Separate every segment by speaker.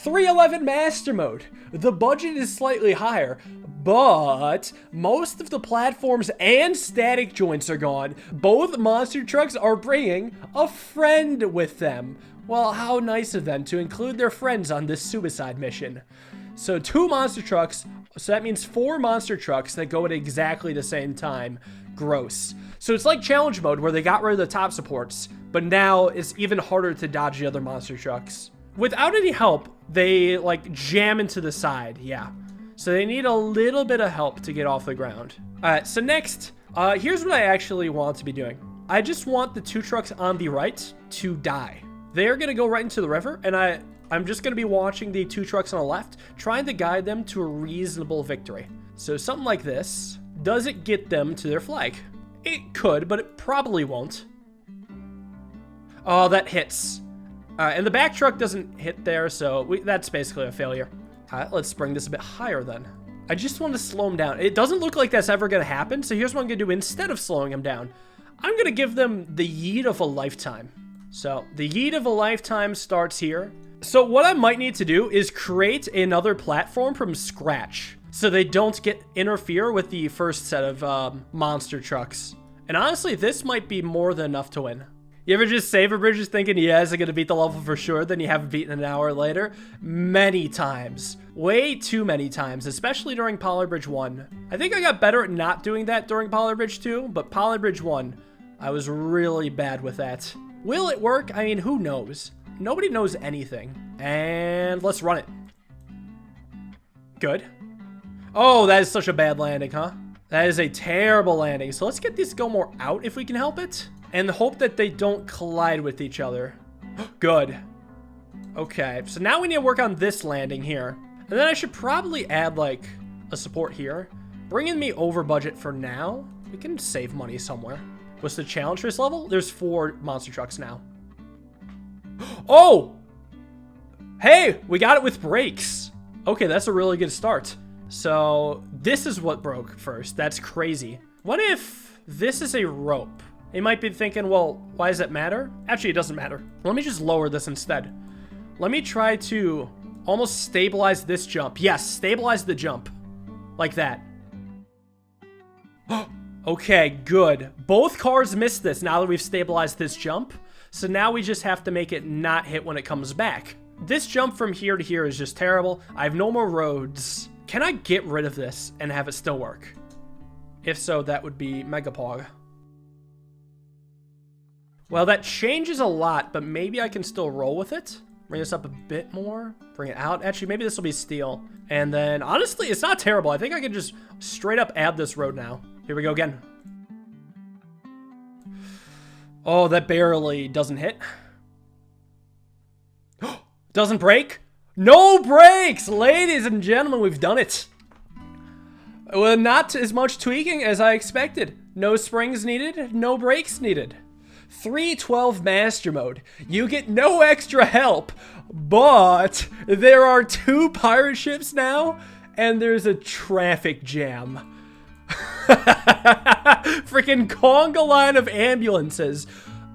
Speaker 1: 311 Master Mode. The budget is slightly higher, but most of the platforms and static joints are gone. Both monster trucks are bringing a friend with them. Well, how nice of them to include their friends on this suicide mission. So 2 monster trucks, so that means 4 monster trucks that go at exactly the same time. Gross. So it's like challenge mode where they got rid of the top supports, but now it's even harder to dodge the other monster trucks. Without any help, they like jam into the side, yeah. So they need a little bit of help to get off the ground. All right, so next, here's what I actually want to be doing. I just want the 2 trucks on the right to die. They're gonna go right into the river, and I'm just gonna be watching the 2 trucks on the left, trying to guide them to a reasonable victory. So something like this, does it get them to their flag? It could, but it probably won't. Oh, that hits. And the back truck doesn't hit there, so that's basically a failure. All right, let's bring this a bit higher then. I just want to slow him down. It doesn't look like that's ever going to happen, so here's what I'm going to do instead of slowing him down. I'm going to give them the yeet of a lifetime. So the yeet of a lifetime starts here. So what I might need to do is create another platform from scratch so they don't interfere with the first set of monster trucks. And honestly, this might be more than enough to win. You ever just save a bridge thinking, yes, I'm going to beat the level for sure, then you haven't beaten an hour later? Many times. Way too many times, especially during Poly Bridge 1. I think I got better at not doing that during Poly Bridge 2, but Poly Bridge 1, I was really bad with that. Will it work? I mean, who knows? Nobody knows anything. And let's run it. Good. Oh, that is such a bad landing, huh? That is a terrible landing. So let's get this go more out if we can help it. And hope that they don't collide with each other. Good. Okay, so now we need to work on this landing here. And then I should probably add, like, a support here. Bringing me over budget for now. We can save money somewhere. What's the challenge for this level? There's 4 monster trucks now. Oh! Hey, we got it with brakes. Okay, that's a really good start. So this is what broke first. That's crazy. What if this is a rope? You might be thinking, well, why does that matter? Actually, it doesn't matter. Let me just lower this instead. Let me try to almost stabilize this jump. Yes, stabilize the jump. Like that. Okay, good. Both cars missed this now that we've stabilized this jump. So now we just have to make it not hit when it comes back. This jump from here to here is just terrible. I have no more roads. Can I get rid of this and have it still work? If so, that would be mega pog. Well, that changes a lot, but maybe I can still roll with it. Bring this up a bit more. Bring it out. Actually, maybe this will be steel. And then, honestly, it's not terrible. I think I can just straight up add this road now. Here we go again. Oh, that barely doesn't hit. Doesn't break? No brakes! Ladies and gentlemen, we've done it. Well, not as much tweaking as I expected. No springs needed, no brakes needed. 312 Master Mode. You get no extra help, but there are 2 pirate ships now, and there's a traffic jam. Freaking conga line of ambulances.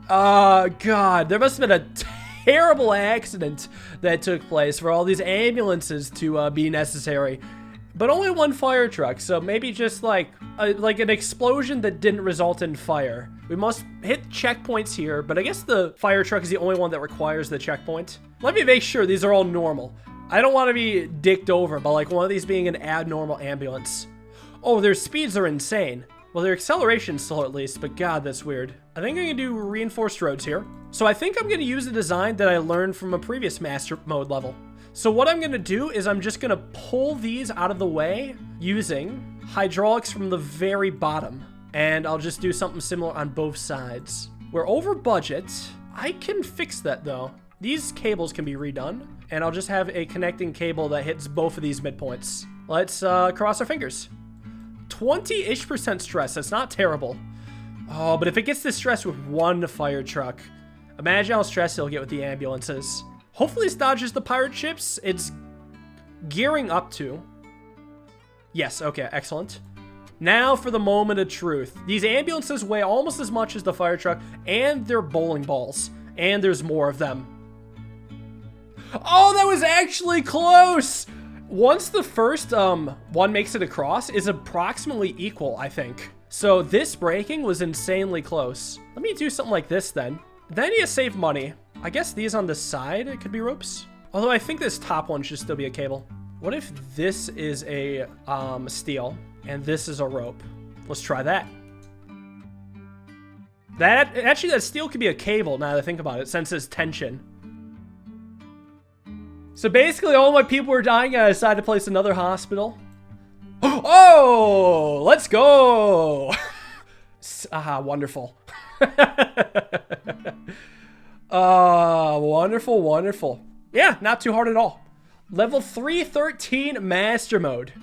Speaker 1: God, there must have been a terrible accident that took place for all these ambulances to be necessary. But only 1 fire truck, so maybe just like an explosion that didn't result in fire. We must hit checkpoints here, but I guess the fire truck is the only one that requires the checkpoint. Let me make sure these are all normal. I don't want to be dicked over by like one of these being an abnormal ambulance. Oh, their speeds are insane. Well, their acceleration's slow at least, but God, that's weird. I think I'm gonna do reinforced roads here. So I think I'm gonna use a design that I learned from a previous Master Mode level. So what I'm gonna do is I'm just gonna pull these out of the way using hydraulics from the very bottom. And I'll just do something similar on both sides. We're over budget. I can fix that though. These cables can be redone, and I'll just have a connecting cable that hits both of these midpoints. Let's cross our fingers. 20-ish% stress, that's not terrible. Oh, but if it gets this stress with 1 fire truck, imagine how stressed it'll get with the ambulances. Hopefully this dodges the pirate ships. It's gearing up to. Yes, okay, excellent. Now for the moment of truth. These ambulances weigh almost as much as the fire truck, and they're bowling balls. And there's more of them. Oh, that was actually close. Once the first one makes it across, is approximately equal, I think. So this braking was insanely close. Let me do something like this then. Then you save money. I guess these on the side, it could be ropes. Although I think this top one should still be a cable. What if this is a steel and this is a rope? Let's try that. Actually, that steel could be a cable now that I think about it, since it's tension. So basically, all my people were dying, and I decided to place another hospital. Oh, let's go! Wonderful. Wonderful, wonderful. Yeah, not too hard at all. Level 313 Master Mode.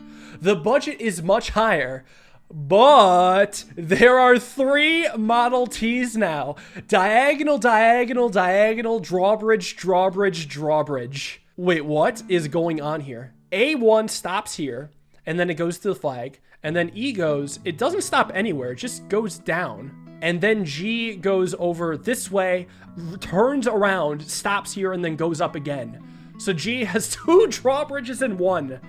Speaker 1: The budget is much higher, but there are 3 Model Ts now. Diagonal, diagonal, diagonal, drawbridge, drawbridge, drawbridge. Wait, what is going on here? A1 stops here, and then it goes to the flag, and then E goes, it doesn't stop anywhere, it just goes down. And then G goes over this way, turns around, stops here, and then goes up again. So G has 2 drawbridges in 1.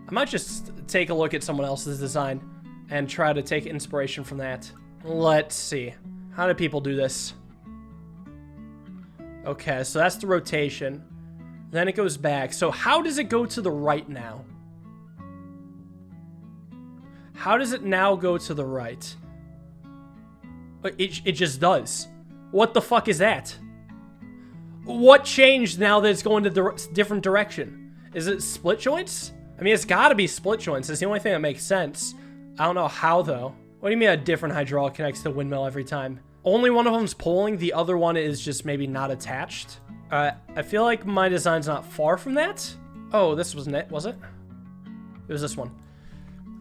Speaker 1: I might just take a look at someone else's design and try to take inspiration from that. Let's see. How do people do this? Okay, so that's the rotation. Then it goes back. So how does it go to the right now? How does it now go to the right? It just does. What the fuck is that? What changed now that it's going to the different direction? Is it split joints? I mean, it's gotta be split joints. It's the only thing that makes sense. I don't know how, though. What do you mean a different hydraulic connects to the windmill every time? Only one of them's pulling, the other one is just maybe not attached. I feel like my design's not far from that. Oh, this wasn't it, was it? It was this one.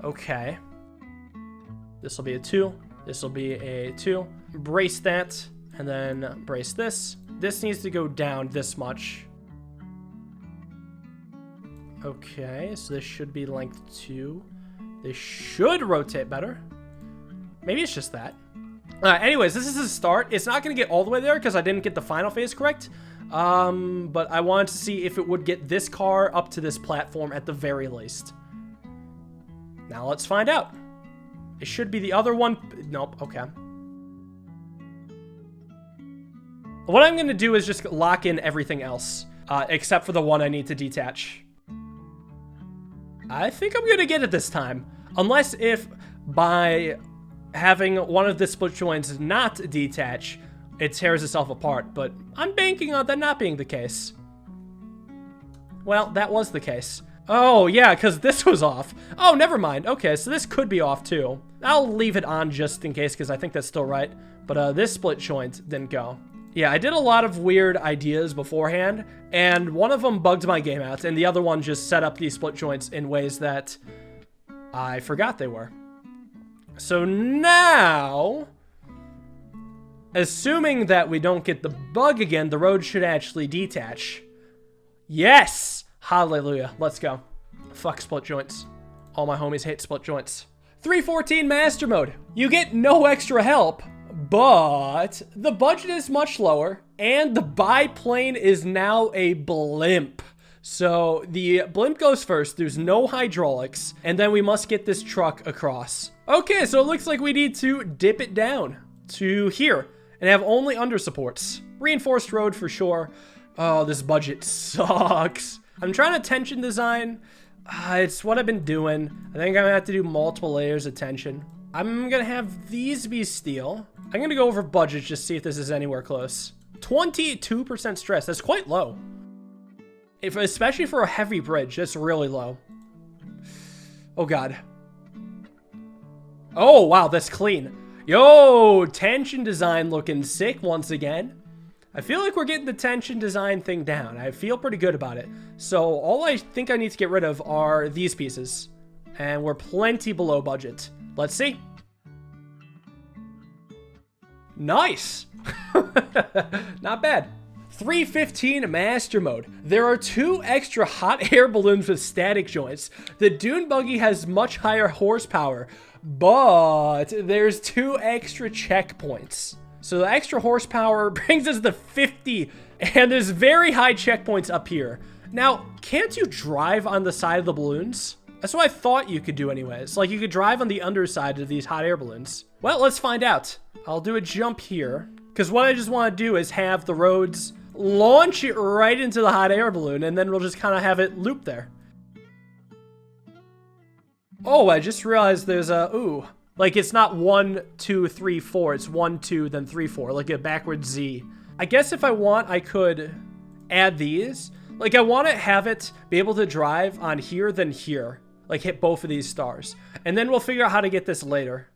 Speaker 1: Okay. This will be a 2. This will be a 2. Brace that, and then brace this. This needs to go down this much. Okay, so this should be length 2. This should rotate better. Maybe it's just that. Anyways, this is the start. It's not going to get all the way there because I didn't get the final phase correct. But I wanted to see if it would get this car up to this platform at the very least. Now let's find out. It should be the other one. Nope, okay. What I'm going to do is just lock in everything else, except for the one I need to detach. I think I'm going to get it this time. Unless if by having one of the split joints not detach, it tears itself apart. But I'm banking on that not being the case. Well, that was the case. Oh, yeah, because this was off. Oh, never mind. Okay, so this could be off too. I'll leave it on just in case because I think that's still right. But this split joint didn't go. Yeah, I did a lot of weird ideas beforehand, and one of them bugged my game out, and the other one just set up these split joints in ways that I forgot they were. So now, assuming that we don't get the bug again, the road should actually detach. Yes! Hallelujah. Let's go. Fuck split joints. All my homies hate split joints. 314 Master Mode. You get no extra help, but the budget is much lower, and the biplane is now a blimp. So the blimp goes first, there's no hydraulics, and then we must get this truck across. Okay, so it looks like we need to dip it down to here and have only under supports. Reinforced road for sure. Oh, this budget sucks. I'm trying to tension design. It's what I've been doing. I think I'm gonna have to do multiple layers of tension. I'm gonna have these be steel. I'm gonna go over budget, just see if this is anywhere close. 22% stress, that's quite low. Especially for a heavy bridge, that's really low. Oh God. Oh wow, that's clean. Yo, tension design looking sick once again. I feel like we're getting the tension design thing down. I feel pretty good about it. So all I think I need to get rid of are these pieces. And we're plenty below budget. Let's see. Nice. Not bad. 315 Master Mode. There are 2 extra hot air balloons with static joints. The dune buggy has much higher horsepower, but there's 2 extra checkpoints. So the extra horsepower brings us to 50, and there's very high checkpoints up here. Now, can't you drive on the side of the balloons? That's what I thought you could do anyways. Like, you could drive on the underside of these hot air balloons. Well, let's find out. I'll do a jump here, because what I just want to do is have the roads launch it right into the hot air balloon, and then we'll just kind of have it loop there. Oh, I just realized there's a, ooh. Like, it's not 1, 2, 3, 4. It's 1, 2, then 3, 4. Like a backwards Z. I guess if I want, I could add these. Like, I want to have it be able to drive on here, then here. Like, hit both of these stars. And then we'll figure out how to get this later.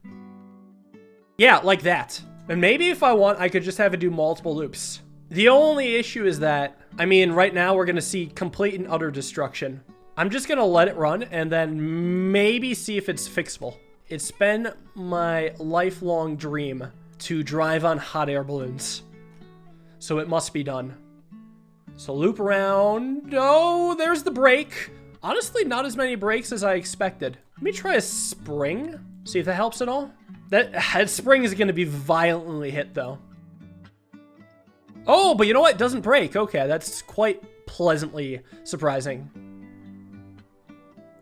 Speaker 1: Yeah, like that. And maybe if I want, I could just have it do multiple loops. The only issue is that, I mean, right now we're going to see complete and utter destruction. I'm just going to let it run and then maybe see if it's fixable. It's been my lifelong dream to drive on hot air balloons. So it must be done. So loop around. Oh, there's the brake. Honestly, not as many brakes as I expected. Let me try a spring. See if that helps at all. That spring is going to be violently hit, though. Oh, but you know what? It doesn't break. Okay, that's quite pleasantly surprising.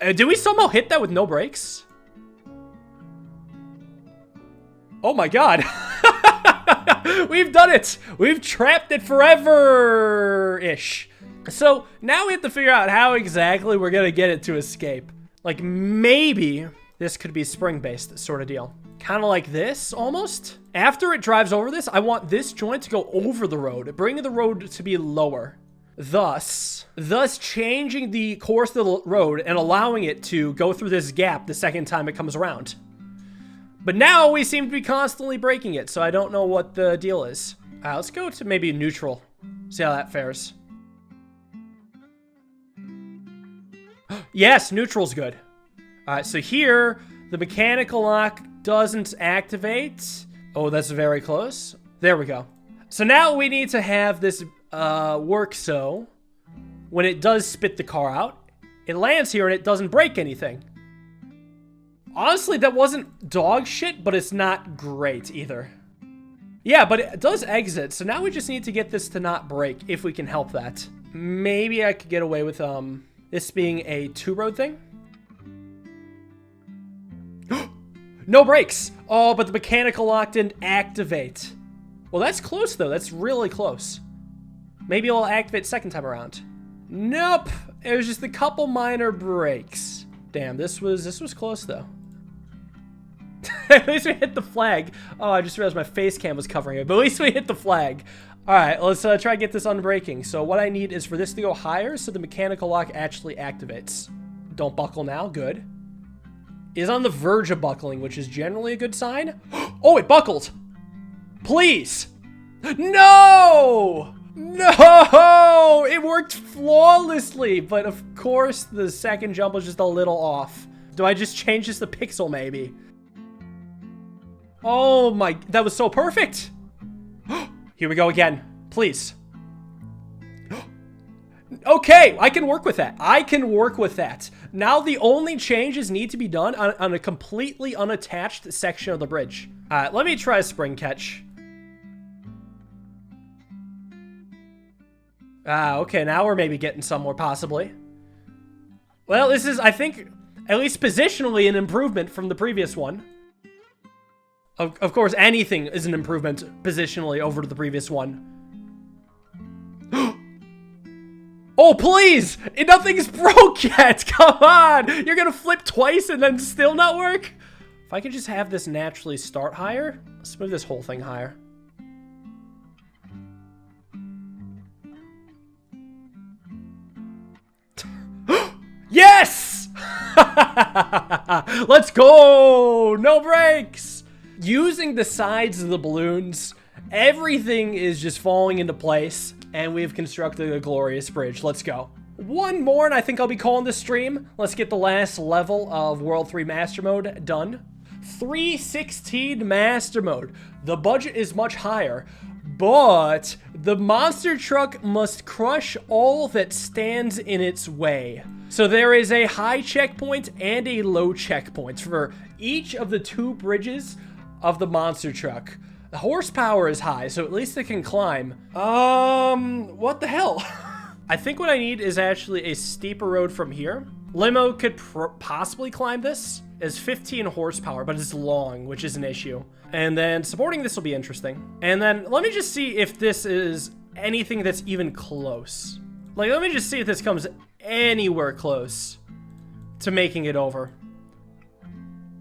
Speaker 1: Did we somehow hit that with no brakes? Oh my god. We've done it. We've trapped it forever-ish. So now we have to figure out how exactly we're going to get it to escape. Like, maybe this could be spring-based sort of deal. Kind of like this, almost. After it drives over this, I want this joint to go over the road, bringing the road to be lower. Thus changing the course of the road and allowing it to go through this gap the second time it comes around. But now we seem to be constantly breaking it, so I don't know what the deal is. Let's go to maybe neutral. See how that fares. Yes, neutral's good. All right, so here, the mechanical lock doesn't activate. Oh, that's very close. There we go. So now we need to have this work so when it does spit the car out, it lands here and it doesn't break anything. Honestly, that wasn't dog shit, but it's not great either. Yeah, but it does exit, so now we just need to get this to not break, if we can help that. Maybe I could get away with this being a two-road thing. No brakes! Oh, but the mechanical lock didn't activate. Well, that's close, though. That's really close. Maybe it'll activate second time around. Nope! It was just a couple minor breaks. Damn, this was close, though. At least we hit the flag. Oh, I just realized my face cam was covering it, but at least we hit the flag. All right, let's try to get this unbreaking. So what I need is for this to go higher so the mechanical lock actually activates. Don't buckle now, good. Is on the verge of buckling, which is generally a good sign. Oh, it buckled. Please. No! No! It worked flawlessly, but of course the second jump was just a little off. Do I just change this to pixel maybe? Oh my, that was so perfect. Here we go again, please. Okay, I can work with that. I can work with that. Now the only changes need to be done on a completely unattached section of the bridge. All right, let me try a spring catch. Okay, now we're maybe getting somewhere, possibly. Well, this is, I think, at least positionally an improvement from the previous one. Of course, anything is an improvement positionally over the previous one. Oh, please! Nothing's broke yet! Come on! You're gonna flip twice and then still not work? If I could just have this naturally start higher, let's move this whole thing higher. Yes! Let's go! No brakes! Using the sides of the balloons, everything is just falling into place, and we've constructed a glorious bridge. Let's go. One more, and I think I'll be calling this stream. Let's get the last level of World 3 Master Mode done. 316 Master Mode. The budget is much higher, but the monster truck must crush all that stands in its way. So there is a high checkpoint and a low checkpoint for each of the two bridges of the monster truck. The horsepower is high, so at least it can climb. What the hell? I think what I need is actually a steeper road from here. Limo could possibly climb this. It's 15 horsepower, but it's long, which is an issue. And then supporting this will be interesting. And then let me just see if this is anything that's even close. Like, let me just see if this comes anywhere close to making it over.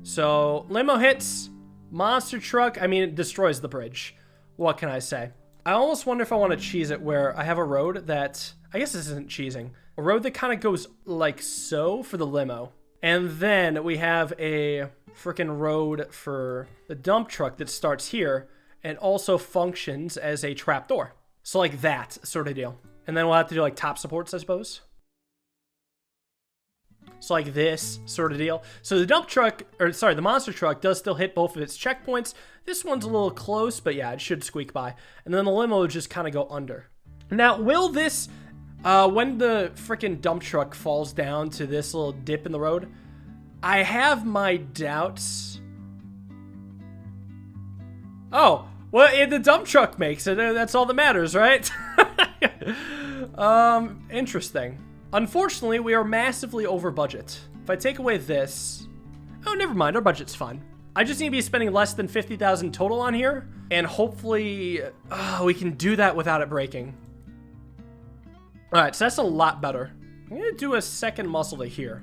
Speaker 1: So, limo hits, monster truck, I mean, it destroys the bridge. What can I say? I almost wonder if I want to cheese it where I have a road that, I guess this isn't cheesing, a road that kind of goes like so for the limo. And then we have a freaking road for the dump truck that starts here and also functions as a trapdoor. So like that sort of deal. And then we'll have to do like top supports, I suppose. So like this sort of deal. So the dump truck, or sorry, the monster truck does still hit both of its checkpoints. This one's a little close, but yeah, it should squeak by. And then the limo will just kind of go under. Now, will this, when the freaking dump truck falls down to this little dip in the road, I have my doubts. Oh, well, the dump truck makes it. That's all that matters, right? Interesting. Unfortunately, we are massively over budget. If I take away this... Oh, never mind. Our budget's fine. I just need to be spending less than 50,000 total on here. And hopefully, we can do that without it breaking. Alright, so that's a lot better. I'm going to do a second muscle to here.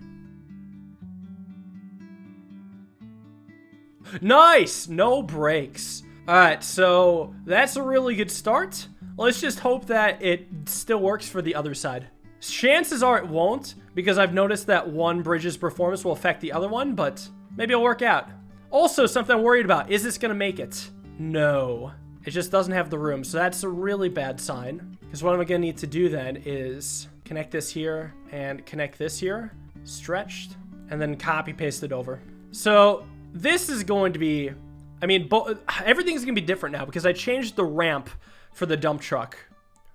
Speaker 1: Nice! No brakes. Alright, so that's a really good start. Let's just hope that it still works for the other side. Chances are it won't, because I've noticed that one bridge's performance will affect the other one, but maybe it'll work out. Also, something I'm worried about, is this gonna make it? No. It just doesn't have the room, so that's a really bad sign. Because what I'm gonna need to do then is connect this here and connect this here, stretched, and then copy paste it over. So this is going to be, I mean, everything's gonna be different now because I changed the ramp for the dump truck.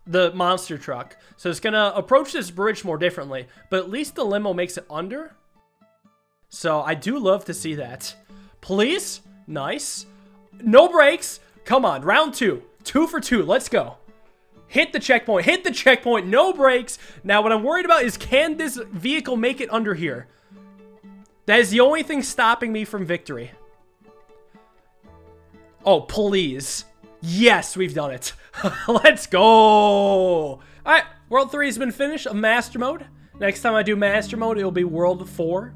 Speaker 1: The monster truck. So it's gonna approach this bridge more differently, but at least the limo makes it under. So I do love to see that. Please? Nice. No brakes. Come on, round 2. 2 for 2, let's go. Hit the checkpoint, no brakes. Now what I'm worried about is, can this vehicle make it under here? That is the only thing stopping me from victory. Oh, please. Yes, we've done it. Let's go. All right, World 3 has been finished of Master Mode. Next time I do Master Mode, it'll be World 4.